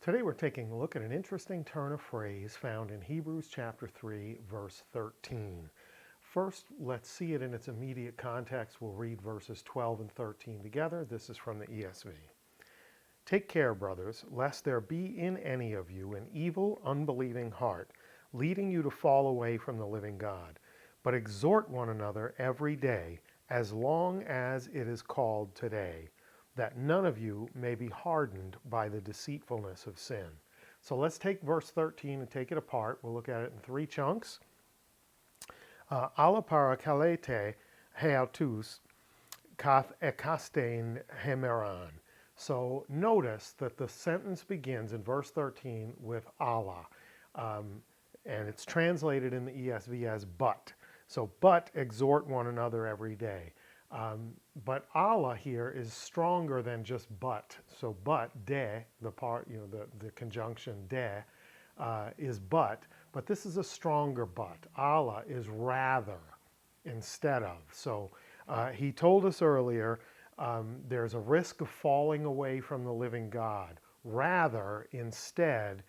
Today we're taking a look at an interesting turn of phrase found in Hebrews chapter 3, verse 13. First, let's see it in its immediate context. We'll read verses 12 and 13 together. This is from the ESV. Take care, brothers, lest there be in any of you an evil, unbelieving heart, leading you to fall away from the living God. But exhort one another every day, as long as it is called today, that none of you may be hardened by the deceitfulness of sin. So let's take verse 13 and take it apart. We'll look at it in three chunks. Alla parakalete heautus kath ekastein hemeran. So notice that the sentence begins in verse 13 with Allah, and it's translated in the ESV as but. So, but exhort one another every day. But Allah here is stronger than just but. So, but de, the part, the conjunction de, is but this is a stronger but. Allah is rather instead of. So, he told us earlier there's a risk of falling away from the living God. Rather, instead,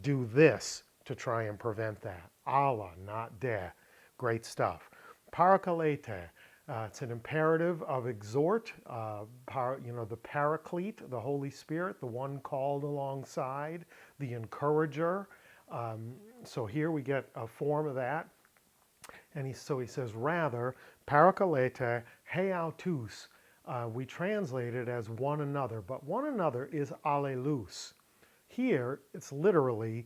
do this to try and prevent that. Allah, not de. Great stuff. Parakalete. It's an imperative of exhort, the paraclete, the Holy Spirit, the one called alongside, the encourager. So here we get a form of that. And he says, rather, parakalete heautus. We translate it as one another, but one another is allelus. Here, it's literally,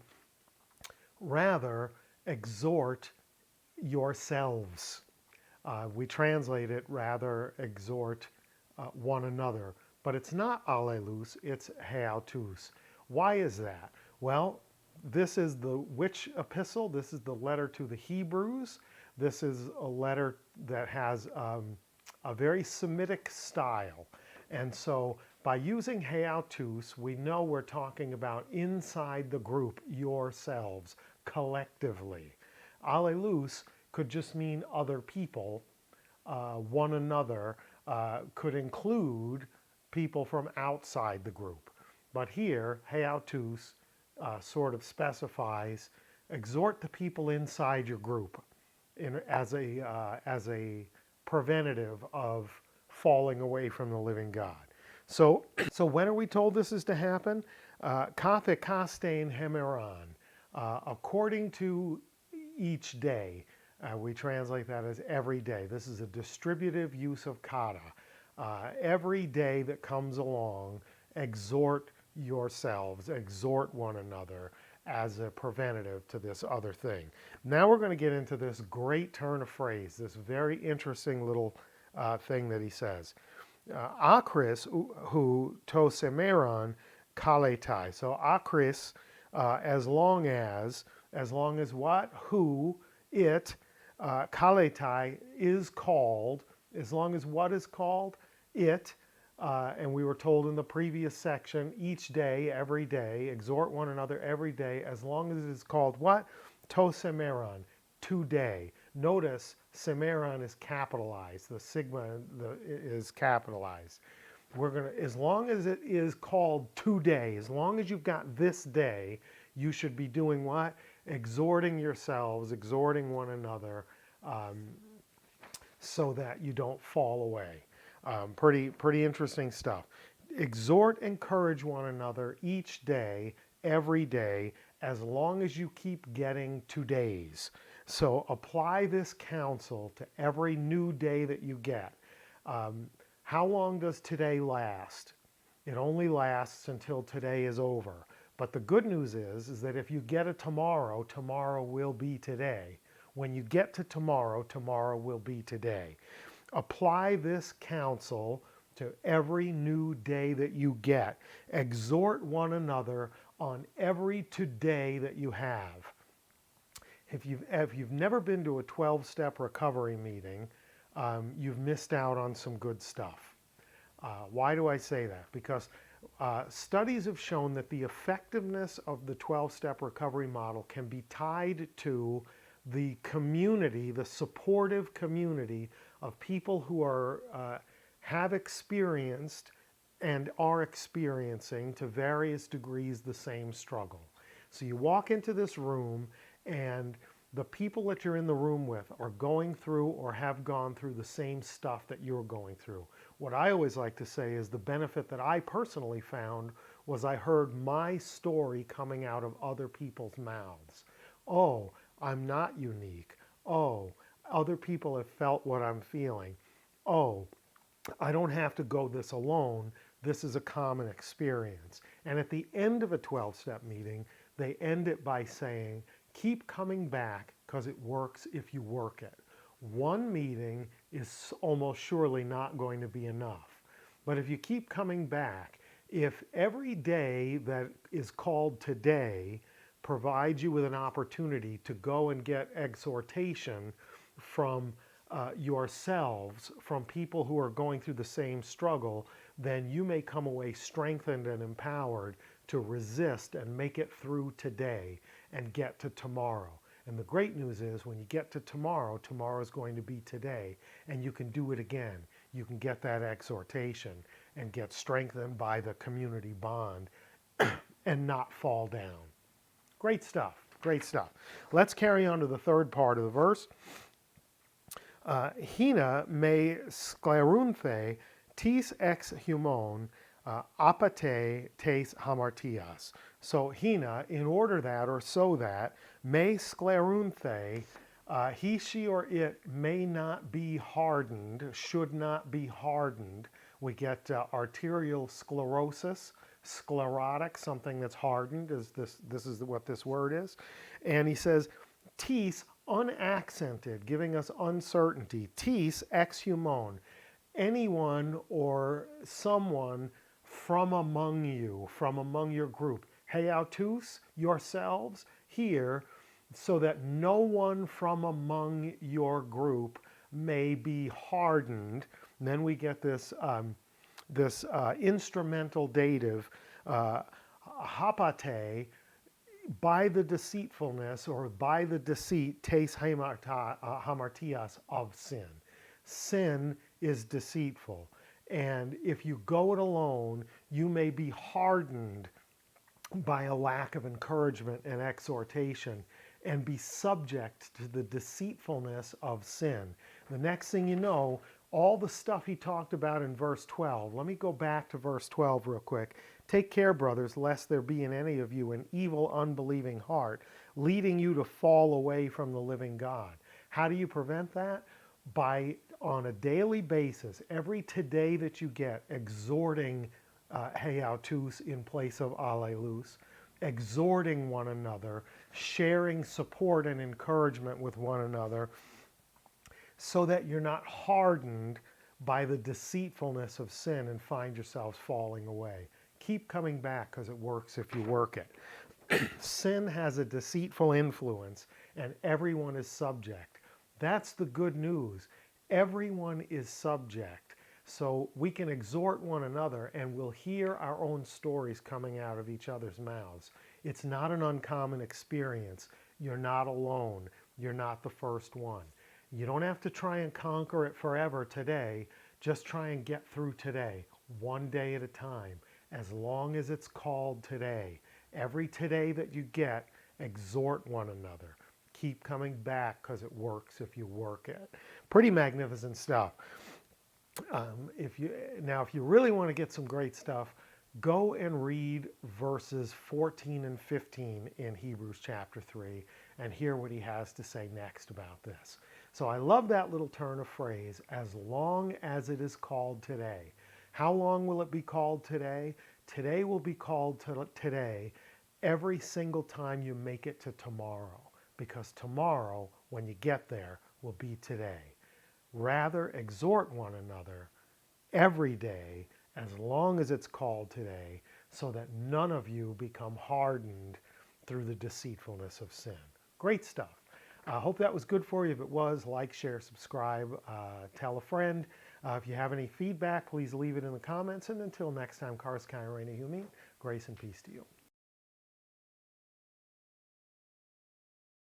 rather, exhort yourselves. We translate it rather exhort one another, but it's not allelus, it's heautus. Why is that? Well, this is the which epistle? This is the letter to the Hebrews. This is a letter that has a very Semitic style. And so by using heautus, we know we're talking about inside the group, yourselves, collectively. Allelus could just mean other people. One another could include people from outside the group. But here, heautus sort of specifies, exhort the people inside your group as a preventative of falling away from the living God. So when are we told this is to happen? Kathe kastein hemeran, according to each day. We translate that as every day. This is a distributive use of kata. Every day that comes along, exhort yourselves, exhort one another as a preventative to this other thing. Now we're going to get into this great turn of phrase, this very interesting little thing that he says. Akris hu to semeron kaletai. So akris, as long as what? Who, it, kaletai is called, as long as what is called? It, and we were told in the previous section, each day, every day, exhort one another every day, as long as it is called what? To semeron, today. Notice semeron is capitalized, the sigma is capitalized. As long as it is called today, as long as you've got this day, you should be doing what? Exhorting yourselves, exhorting one another, so that you don't fall away. Pretty interesting stuff. Exhort, encourage one another each day, every day, as long as you keep getting today's. So apply this counsel to every new day that you get. How long does today last? It only lasts until today is over. But the good news is that if you get a tomorrow, tomorrow will be today. When you get to tomorrow, tomorrow will be today. Apply this counsel to every new day that you get. Exhort one another on every today that you have. If you've never been to a 12-step recovery meeting, you've missed out on some good stuff. Why do I say that? Because studies have shown that the effectiveness of the 12-step recovery model can be tied to the community, the supportive community of people who have experienced and are experiencing to various degrees the same struggle. So you walk into this room and the people that you're in the room with are going through or have gone through the same stuff that you're going through. What I always like to say is the benefit that I personally found was I heard my story coming out of other people's mouths. Oh, I'm not unique. Oh, other people have felt what I'm feeling. Oh, I don't have to go this alone. This is a common experience. And at the end of a 12-step meeting, they end it by saying, keep coming back because it works if you work it. One meeting is almost surely not going to be enough. But if you keep coming back, if every day that is called today provides you with an opportunity to go and get exhortation from yourselves, from people who are going through the same struggle, then you may come away strengthened and empowered to resist and make it through today and get to tomorrow. And the great news is when you get to tomorrow, tomorrow is going to be today, and you can do it again. You can get that exhortation and get strengthened by the community bond and not fall down. Great stuff, great stuff. Let's carry on to the third part of the verse. Hina me sklerunthe tis ex humon apate tes hamartias. So hina, in order that or so that, me sklerunthe, he, she, or it may not be hardened, should not be hardened. We get arterial sclerosis, sclerotic, something that's hardened. This is what this word is. And he says, tis, unaccented, giving us uncertainty. Tis ex humon, anyone or someone from among you, from among your group. Heautus, yourselves, here, so that no one from among your group may be hardened. And then we get this instrumental dative, hapate, by the deceitfulness or by the deceit, tes hamartias, of sin. Sin is deceitful. And if you go it alone, you may be hardened by a lack of encouragement and exhortation and be subject to the deceitfulness of sin. The next thing you know, all the stuff he talked about in verse 12. Let me go back to verse 12 real quick. Take care, brothers, lest there be in any of you an evil, unbelieving heart, leading you to fall away from the living God. How do you prevent that? By, on a daily basis, every today that you get, exhorting heautus in place of allelus, exhorting one another, sharing support and encouragement with one another, so that you're not hardened by the deceitfulness of sin and find yourselves falling away. Keep coming back because it works if you work it. Sin has a deceitful influence and everyone is subject. That's the good news. Everyone is subject. So we can exhort one another and we'll hear our own stories coming out of each other's mouths. It's not an uncommon experience. You're not alone. You're not the first one. You don't have to try and conquer it forever today. Just try and get through today, one day at a time, as long as it's called today. Every today that you get, exhort one another. Keep coming back because it works if you work it. Pretty magnificent stuff. If you really want to get some great stuff, go and read verses 14 and 15 in Hebrews chapter 3 and hear what he has to say next about this. So I love that little turn of phrase, as long as it is called today. How long will it be called today? Today will be called today every single time you make it to tomorrow, because tomorrow, when you get there, will be today. Rather, exhort one another every day, as long as it's called today, so that none of you become hardened through the deceitfulness of sin. Great stuff. I hope that was good for you. If it was, like, share, subscribe, tell a friend. If you have any feedback, please leave it in the comments. And until next time, Kars Kai Reina Humin, grace and peace to you.